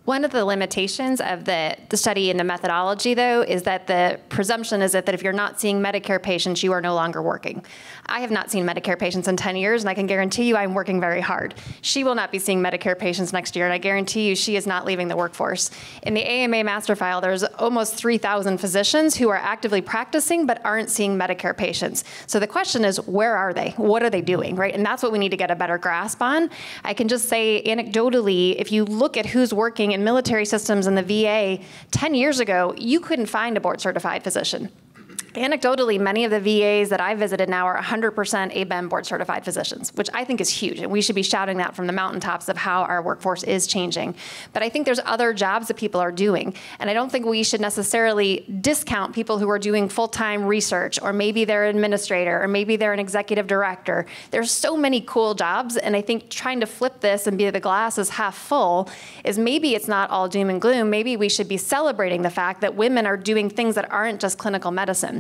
One of the limitations of the study and the methodology, though, is that the presumption is that if you're not seeing Medicare patients, you are no longer working. I have not seen Medicare patients in 10 years, and I can guarantee you I'm working very hard. She will not be seeing Medicare patients next year, and I guarantee you she is not leaving the workforce. In the AMA master file, there's almost 3,000 physicians who are actively practicing but aren't seeing Medicare patients. So the question is, where are they? What are they doing, right? And that's what we need to get a better grasp on. I can just say anecdotally, if you look at who's working in military systems in the VA, 10 years ago, you couldn't find a board-certified physician. Anecdotally, many of the VAs that I visited now are 100% ABEM board-certified physicians, which I think is huge, and we should be shouting that from the mountaintops of how our workforce is changing. But I think there's other jobs that people are doing, and I don't think we should necessarily discount people who are doing full-time research, or maybe they're an administrator, or maybe they're an executive director. There's so many cool jobs, and I think trying to flip this and be the glass is half full is maybe it's not all doom and gloom. Maybe we should be celebrating the fact that women are doing things that aren't just clinical medicine.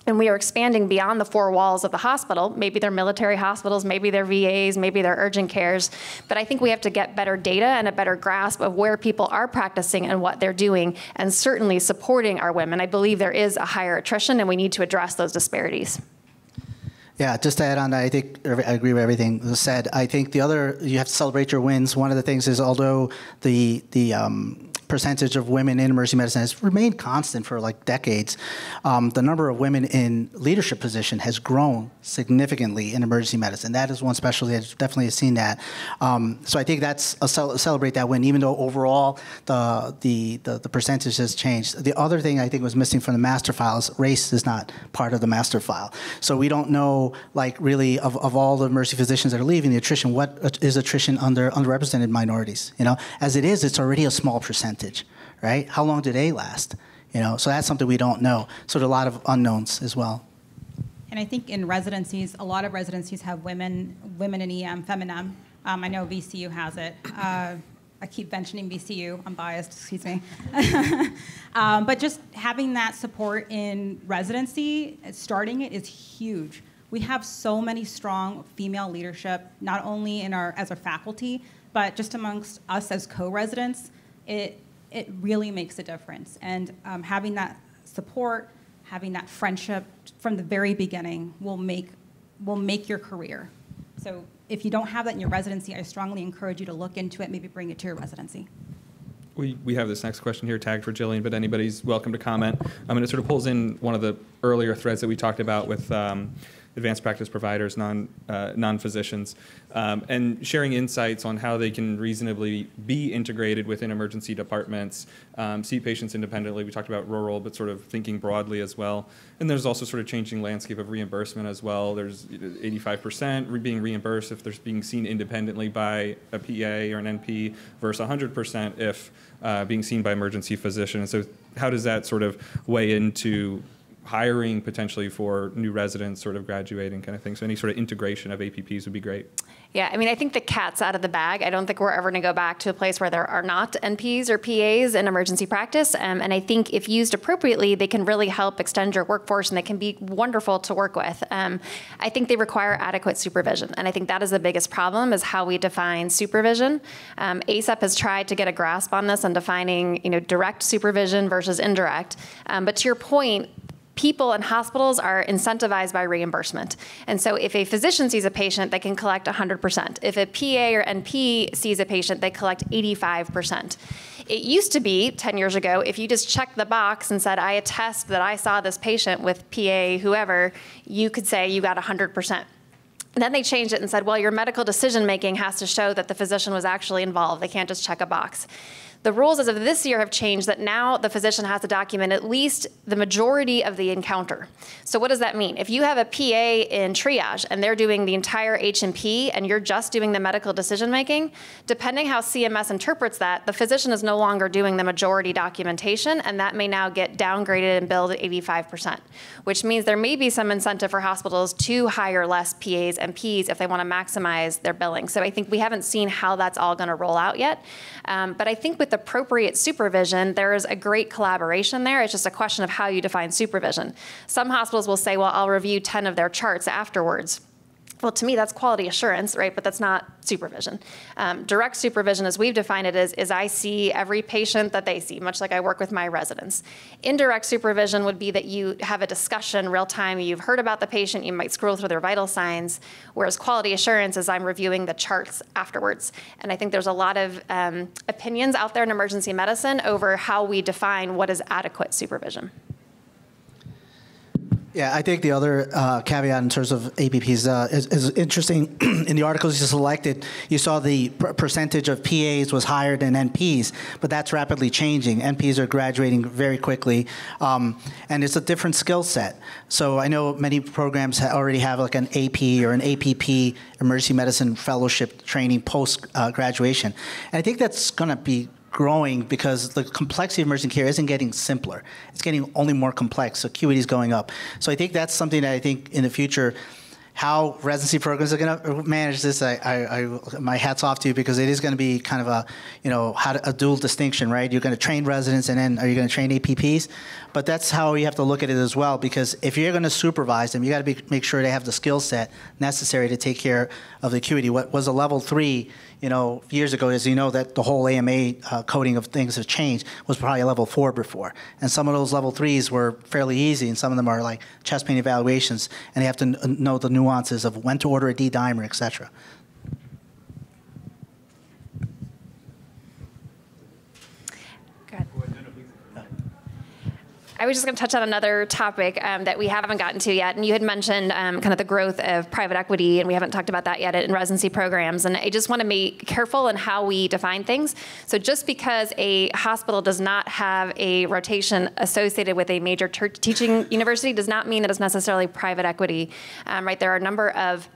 And we are expanding beyond the four walls of the hospital. Maybe they're military hospitals, maybe they're VAs, maybe they're urgent cares. But I think we have to get better data and a better grasp of where people are practicing and what they're doing, and certainly supporting our women. I believe there is a higher attrition, and we need to address those disparities. Yeah, just to add on that, I think I agree with everything was said. I think the other, you have to celebrate your wins. One of the things is, although the percentage of women in emergency medicine has remained constant for like decades, the number of women in leadership position has grown significantly in emergency medicine. That is one specialty that definitely has seen that. So I think that's celebrate that win, even though overall the percentage has changed. The other thing I think was missing from the master file is race is not part of the master file. So we don't know, like, really of all the emergency physicians that are leaving, the attrition, what is attrition under underrepresented minorities? You know, as it is, it's already a small percentage. Right? How long do they last? You know, so that's something we don't know. So there are a lot of unknowns as well. And I think in residencies, a lot of residencies have women in EM, Feminine. I know VCU has it. I keep mentioning VCU. I'm biased, excuse me. But just having that support in residency, starting it, is huge. We have so many strong female leadership, not only in as a faculty, but just amongst us as co-residents. It really makes a difference. And having that support, having that friendship from the very beginning will make your career. So if you don't have that in your residency, I strongly encourage you to look into it, maybe bring it to your residency. We have this next question here tagged for Jillian, but anybody's welcome to comment. And it sort of pulls in one of the earlier threads that we talked about with advanced practice providers, non-physicians, and sharing insights on how they can reasonably be integrated within emergency departments, see patients independently. We talked about rural, but sort of thinking broadly as well. And there's also sort of changing landscape of reimbursement as well. There's 85% being reimbursed if they're being seen independently by a PA or an NP versus 100% if being seen by emergency physician. And so how does that sort of weigh into hiring potentially for new residents sort of graduating kind of thing? So any sort of integration of APPs would be great. Yeah, I mean, I think the cat's out of the bag. I don't think we're ever going to go back to a place where there are not NPs or PAs in emergency practice. And I think if used appropriately, they can really help extend your workforce, and they can be wonderful to work with. I think they require adequate supervision. And I think that is the biggest problem, is how we define supervision. ASAP has tried to get a grasp on this and defining, direct supervision versus indirect. But to your point, people in hospitals are incentivized by reimbursement. And so if a physician sees a patient, they can collect 100%. If a PA or NP sees a patient, they collect 85%. It used to be, 10 years ago, if you just checked the box and said, I attest that I saw this patient with PA, whoever, you could say you got 100%. And then they changed it and said, well, your medical decision-making has to show that the physician was actually involved. They can't just check a box. The rules as of this year have changed that now the physician has to document at least the majority of the encounter. So what does that mean? If you have a PA in triage and they're doing the entire H&P and you're just doing the medical decision making, depending how CMS interprets that, the physician is no longer doing the majority documentation, and that may now get downgraded and billed at 85%, which means there may be some incentive for hospitals to hire less PAs and Ps if they want to maximize their billing. So I think we haven't seen how that's all going to roll out yet. But I think with appropriate supervision, there is a great collaboration there. It's just a question of how you define supervision. Some hospitals will say, well, I'll review 10 of their charts afterwards. Well, to me, that's quality assurance, right? But that's not supervision. Direct supervision, as we've defined it, is I see every patient that they see, much like I work with my residents. Indirect supervision would be that you have a discussion real time. You've heard about the patient. You might scroll through their vital signs, whereas quality assurance is I'm reviewing the charts afterwards. And I think there's a lot of opinions out there in emergency medicine over how we define what is adequate supervision. Yeah, I think the other caveat in terms of APPs is interesting. In the articles you selected, you saw the percentage of PAs was higher than NPs, but that's rapidly changing. NPs are graduating very quickly, and it's a different skill set. So I know many programs already have like an AP or an APP, emergency medicine fellowship training post-graduation. And I think that's going to be growing because the complexity of emergency care isn't getting simpler. It's getting only more complex. Acuity is going up. So I think that's something that I think in the future, how residency programs are going to manage this, my hat's off to you, because it is going to be kind of a, a dual distinction, right? You're going to train residents, and then are you going to train APPs? But that's how you have to look at it as well, because if you're going to supervise them, you got to make sure they have the skill set necessary to take care of the acuity. What was a level 3, years ago, as you know, that the whole AMA coding of things have changed, was probably a level 4 before. And some of those level 3s were fairly easy, and some of them are like chest pain evaluations, and they have to know the nuances of when to order a D-dimer, et cetera. I was just going to touch on another topic that we haven't gotten to yet, and you had mentioned kind of the growth of private equity, and we haven't talked about that yet in residency programs, and I just want to be careful in how we define things. So just because a hospital does not have a rotation associated with a major teaching university does not mean that it's necessarily private equity, right? There are a number of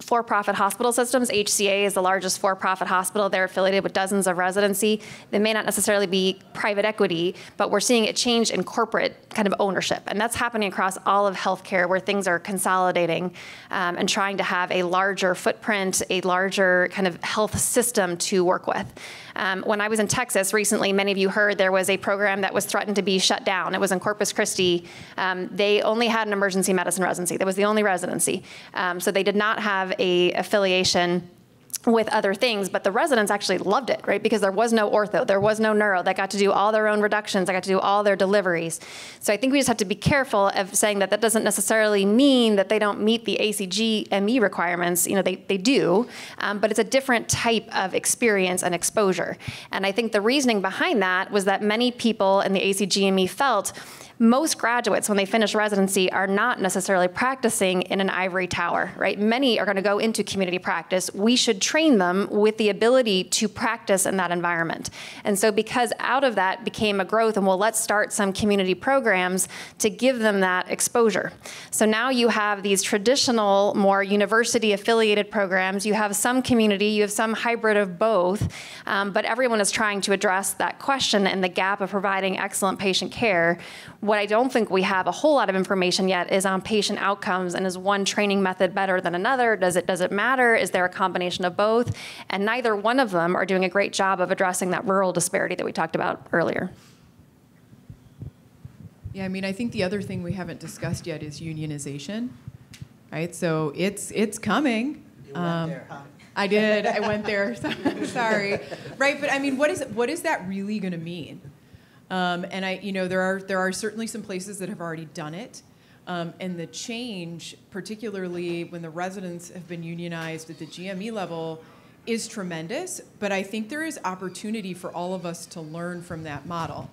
for-profit hospital systems. HCA is the largest for-profit hospital. They're affiliated with dozens of residency. They may not necessarily be private equity, but we're seeing a change in corporate kind of ownership. And that's happening across all of healthcare, where things are consolidating and trying to have a larger footprint, a larger kind of health system to work with. When I was in Texas recently, many of you heard there was a program that was threatened to be shut down. It was in Corpus Christi. They only had an emergency medicine residency. That was the only residency. So they did not have a affiliation with other things, but the residents actually loved it, right? Because there was no ortho, there was no neuro. They got to do all their own reductions. They got to do all their deliveries. So I think we just have to be careful of saying that that doesn't necessarily mean that they don't meet the ACG-ME requirements. They do, but it's a different type of experience and exposure. And I think the reasoning behind that was that many people in the ACG-ME felt most graduates, when they finish residency, are not necessarily practicing in an ivory tower, right? Many are going to go into community practice. We should train them with the ability to practice in that environment. And so because out of that became a growth, and well, let's start some community programs to give them that exposure. So now you have these traditional, more university-affiliated programs. You have some community, you have some hybrid of both, but everyone is trying to address that question and the gap of providing excellent patient care. What I don't think we have a whole lot of information yet is on patient outcomes, and is one training method better than another? Does it matter? Is there a combination of both? And neither one of them are doing a great job of addressing that rural disparity that we talked about earlier. Yeah, I think the other thing we haven't discussed yet is unionization, right? So it's coming. You went there, huh? I did. I went there. Sorry. Right, but what is that really going to mean? And there are certainly some places that have already done it, and the change, particularly when the residents have been unionized at the GME level, is tremendous. But I think there is opportunity for all of us to learn from that model,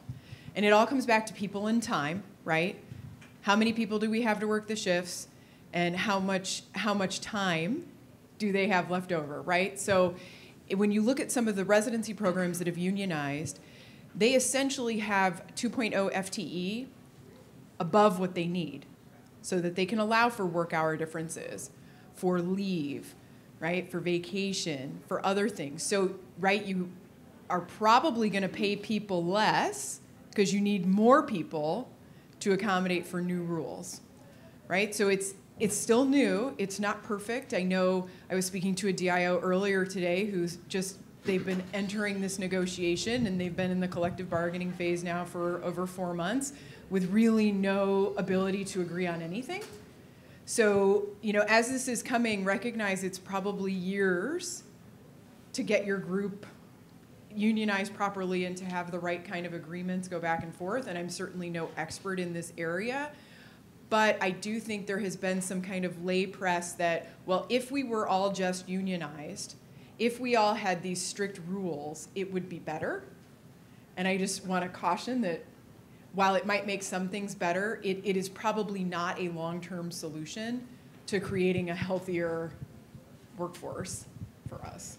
and it all comes back to people and time, right? How many people do we have to work the shifts, and how much time do they have left over, right? So when you look at some of the residency programs that have unionized, they essentially have 2.0 FTE above what they need so that they can allow for work hour differences, for leave, right, for vacation, for other things. So, right, you are probably going to pay people less because you need more people to accommodate for new rules, right? So it's still new. It's not perfect. I know I was speaking to a DIO earlier today they've been entering this negotiation, and they've been in the collective bargaining phase now for over 4 months with really no ability to agree on anything. So, as this is coming, recognize it's probably years to get your group unionized properly and to have the right kind of agreements go back and forth. And I'm certainly no expert in this area, but I do think there has been some kind of lay press that, well, if we were all just unionized, if we all had these strict rules, it would be better. And I just want to caution that while it might make some things better, it is probably not a long-term solution to creating a healthier workforce for us.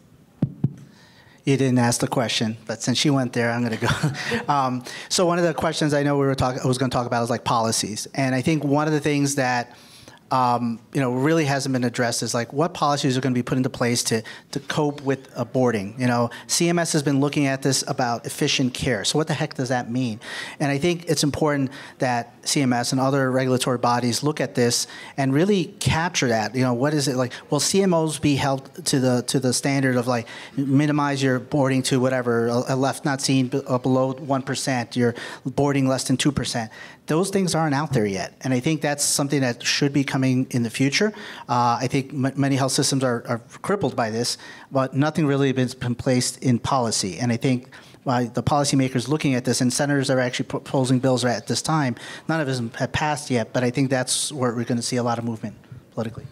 You didn't ask the question, but since you went there, I'm going to go. So one of the questions I know I was going to talk about is like policies. And I think one of the things that really hasn't been addressed is like what policies are going to be put into place to cope with boarding. CMS has been looking at this about efficient care. So what the heck does that mean? And I think it's important that CMS and other regulatory bodies look at this and really capture that. What is it like? Will CMOs be held to the standard of like minimize your boarding to whatever a left not seen below 1%, you're boarding less than 2%. Those things aren't out there yet, and I think that's something that should be coming in the future. I think many health systems are crippled by this, but nothing really has been placed in policy. And I think the policymakers looking at this, and senators are actually proposing bills right at this time, none of them have passed yet, but I think that's where we're going to see a lot of movement politically.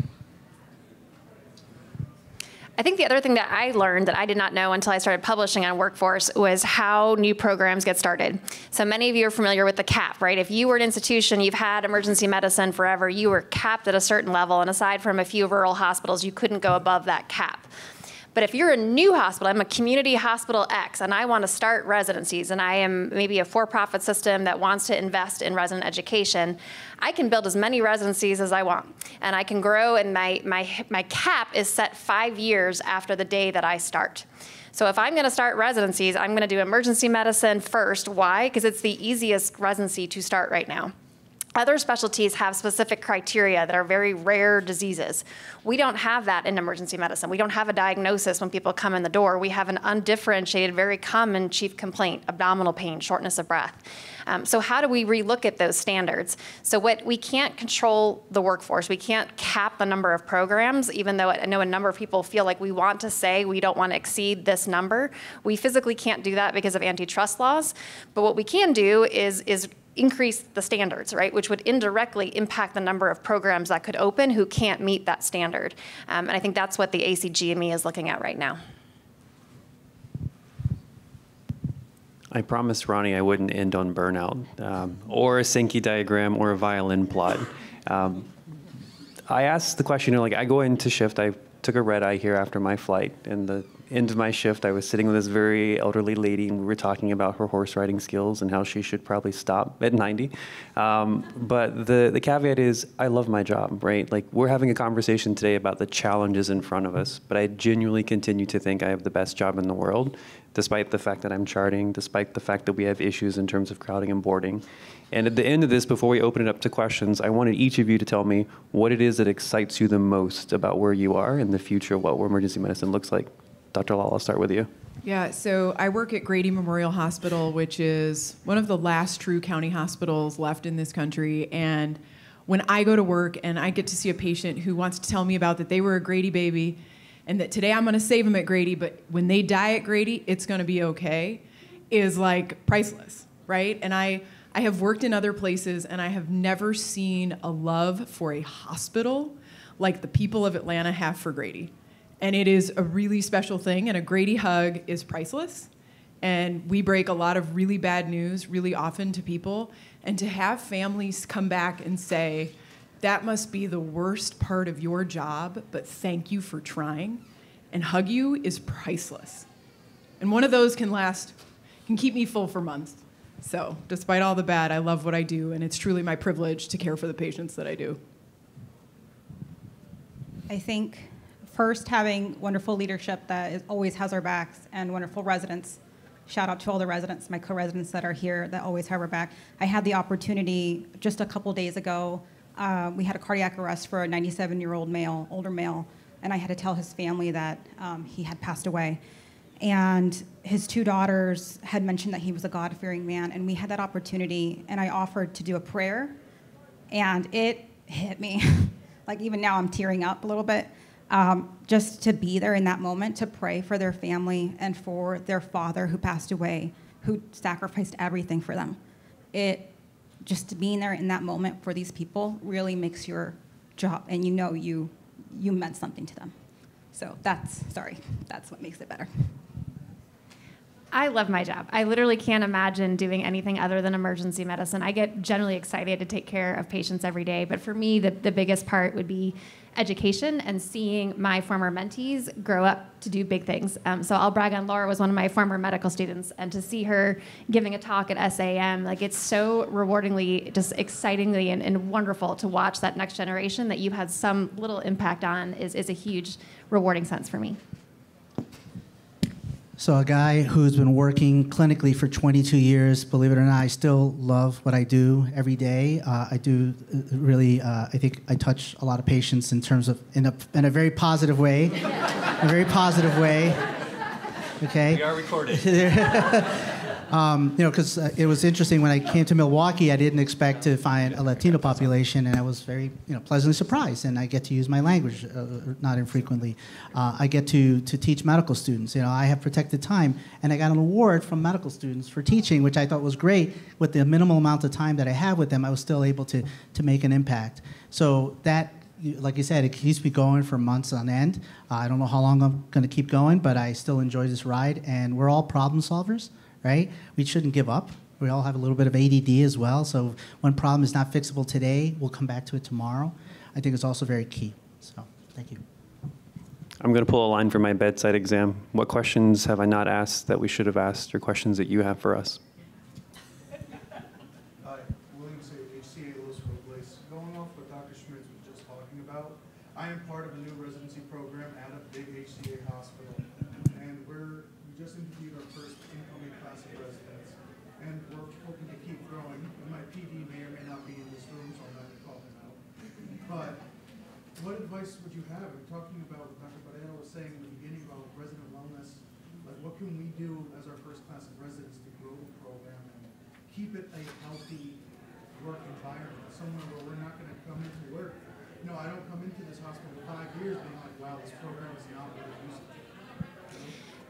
I think the other thing that I learned that I did not know until I started publishing on Workforce was how new programs get started. So many of you are familiar with the cap, right? If you were an institution, you've had emergency medicine forever, you were capped at a certain level, and aside from a few rural hospitals, you couldn't go above that cap. But if you're a new hospital, I'm a community hospital X, and I want to start residencies, and I am maybe a for-profit system that wants to invest in resident education, I can build as many residencies as I want. And I can grow, and my cap is set 5 years after the day that I start. So if I'm going to start residencies, I'm going to do emergency medicine first. Why? Because it's the easiest residency to start right now. Other specialties have specific criteria that are very rare diseases. We don't have that in emergency medicine. We don't have a diagnosis when people come in the door. We have an undifferentiated, very common chief complaint, abdominal pain, shortness of breath. So how do we relook at those standards? So we can't control the workforce. We can't cap the number of programs, even though I know a number of people feel like we want to say we don't want to exceed this number. We physically can't do that because of antitrust laws. But what we can do is increase the standards, right, which would indirectly impact the number of programs that could open who can't meet that standard. And I think that's what the ACGME is looking at right now. I promised Ronnie I wouldn't end on burnout or a Sankey diagram or a violin plot. I asked the question, I go into shift, I took a red eye here after my flight, and the end of my shift, I was sitting with this very elderly lady, and we were talking about her horse riding skills and how she should probably stop at 90. But the caveat is, I love my job, right? Like, we're having a conversation today about the challenges in front of us, but I genuinely continue to think I have the best job in the world, despite the fact that I'm charting, despite the fact that we have issues in terms of crowding and boarding. And at the end of this, before we open it up to questions, I wanted each of you to tell me what it is that excites you the most about where you are and the future of what emergency medicine looks like. Dr. Lal, I'll start with you. Yeah, so I work at Grady Memorial Hospital, which is one of the last true county hospitals left in this country. And when I go to work and I get to see a patient who wants to tell me about that they were a Grady baby and that today I'm going to save them at Grady, but when they die at Grady, it's going to be okay, is like priceless, right? And I have worked in other places, and I have never seen a love for a hospital like the people of Atlanta have for Grady. And it is a really special thing, and a Grady hug is priceless. And we break a lot of really bad news really often to people. And to have families come back and say, that must be the worst part of your job, but thank you for trying. and hug you is priceless. And one of those can keep me full for months. So despite all the bad, I love what I do, and it's truly my privilege to care for the patients that I do. I think first, having wonderful leadership that always has our backs, and wonderful residents. Shout out to all the residents, my co-residents that are here that always have our back. I had the opportunity just a couple days ago. We had a cardiac arrest for a 97-year-old male, older male, and I had to tell his family that he had passed away. And his 2 daughters had mentioned that he was a God-fearing man, and we had that opportunity, and I offered to do a prayer, and it hit me. Like, even now I'm tearing up a little bit. Just to be there in that moment, to pray for their family and for their father who passed away, who sacrificed everything for them. Just being there in that moment for these people really makes your job, and you know you meant something to them. So that's what makes it better. I love my job. I literally can't imagine doing anything other than emergency medicine. I get generally excited to take care of patients every day, but for me, the biggest part would be education and seeing my former mentees grow up to do big things. So I'll brag on Laura, was one of my former medical students, and to see her giving a talk at SAEM, like, it's so rewardingly, just excitingly and wonderful to watch that next generation that you had some little impact on is a huge rewarding sense for me. So a guy who's been working clinically for 22 years, believe it or not, I still love what I do every day. I do really, I think I touch a lot of patients in terms of, in a very positive way, a very positive way, okay? We are recorded. Because it was interesting when I came to Milwaukee, I didn't expect to find a Latino population, and I was very, pleasantly surprised. And I get to use my language not infrequently. I get to teach medical students. I have protected time, and I got an award from medical students for teaching, which I thought was great. With the minimal amount of time that I have with them, I was still able to make an impact. So that, like you said, it keeps me going for months on end. I don't know how long I'm going to keep going, but I still enjoy this ride, and we're all problem solvers. Right? We shouldn't give up. We all have a little bit of ADD as well. So one problem is not fixable today, we'll come back to it tomorrow. I think it's also very key. So thank you. I'm going to pull a line from my bedside exam. What questions have I not asked that we should have asked, or questions that you have for us? Hi, William HCA Louisville Place. Going off what Dr. Schmitz was just talking about, I am part of a new residency program at a big HCA hospital. And we just interviewed our first incoming class of residents, and we're hoping to keep growing. And my PD may or may not be in this room, so I'm not going to call him out. But what advice would you have? We're talking about what Dr. Barrera was saying in the beginning about resident wellness. Like, what can we do as our first class of residents to grow the program and keep it a healthy work environment, somewhere where we're not going to come into work. I don't come into this hospital 5 years being like, wow, this program is not what it used to be.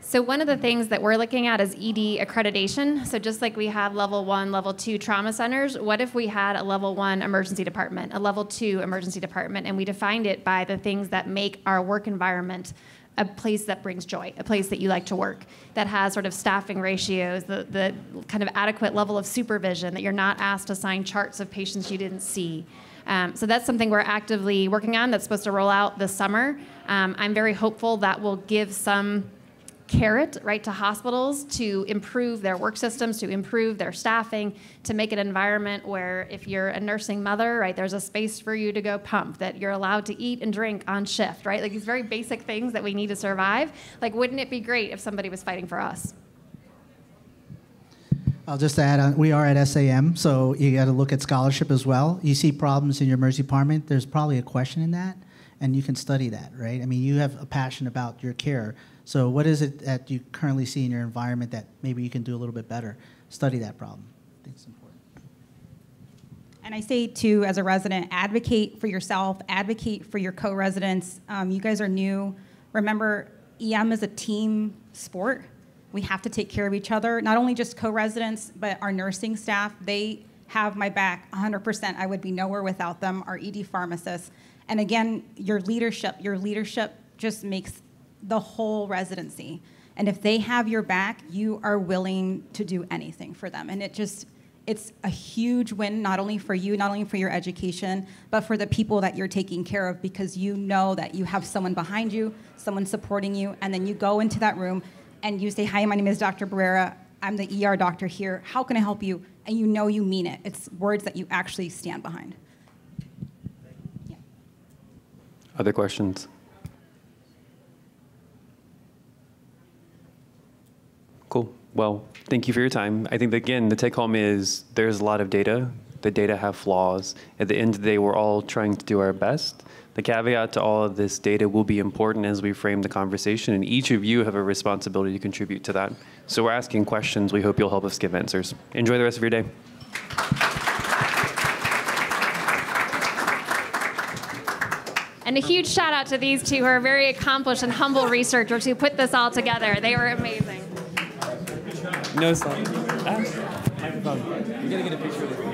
So one of the things that we're looking at is ED accreditation. So just like we have level 1, level 2 trauma centers, what if we had a level 1 emergency department, a level 2 emergency department, and we defined it by the things that make our work environment a place that brings joy, a place that you like to work, that has sort of staffing ratios, the kind of adequate level of supervision, that you're not asked to sign charts of patients you didn't see. So that's something we're actively working on that's supposed to roll out this summer. I'm very hopeful that will give some carrot, right, to hospitals to improve their work systems, to improve their staffing, to make an environment where if you're a nursing mother, right, there's a space for you to go pump, that you're allowed to eat and drink on shift, right? Like these very basic things that we need to survive. Like, wouldn't it be great if somebody was fighting for us? I'll just add on, we are at SAM, so you got to look at scholarship as well. You see problems in your emergency department, there's probably a question in that, and you can study that, right? I mean, you have a passion about your care. So what is it that you currently see in your environment that maybe you can do a little bit better? Study that problem. I think it's important. And I say, too, as a resident, advocate for yourself, advocate for your co-residents. You guys are new. Remember, EM is a team sport. We have to take care of each other, not only just co-residents, but our nursing staff. They have my back 100%. I would be nowhere without them, our ED pharmacists. And again, your leadership just makes the whole residency. And if they have your back, you are willing to do anything for them. And it's a huge win, not only for you, not only for your education, but for the people that you're taking care of, because you know that you have someone behind you, someone supporting you, and then you go into that room and you say, hi, my name is Dr. Barrera. I'm the ER doctor here. How can I help you? And you know you mean it. It's words that you actually stand behind. Yeah. Other questions? Cool. Well, thank you for your time. I think that, again, the take home is there's a lot of data. The data have flaws. At the end of the day, we're all trying to do our best. The caveat to all of this data will be important as we frame the conversation, and each of you have a responsibility to contribute to that. So we're asking questions. We hope you'll help us give answers. Enjoy the rest of your day. And a huge shout out to these two who are very accomplished and humble researchers who put this all together. They were amazing. No slide. Microphone. You're going to get a picture of this.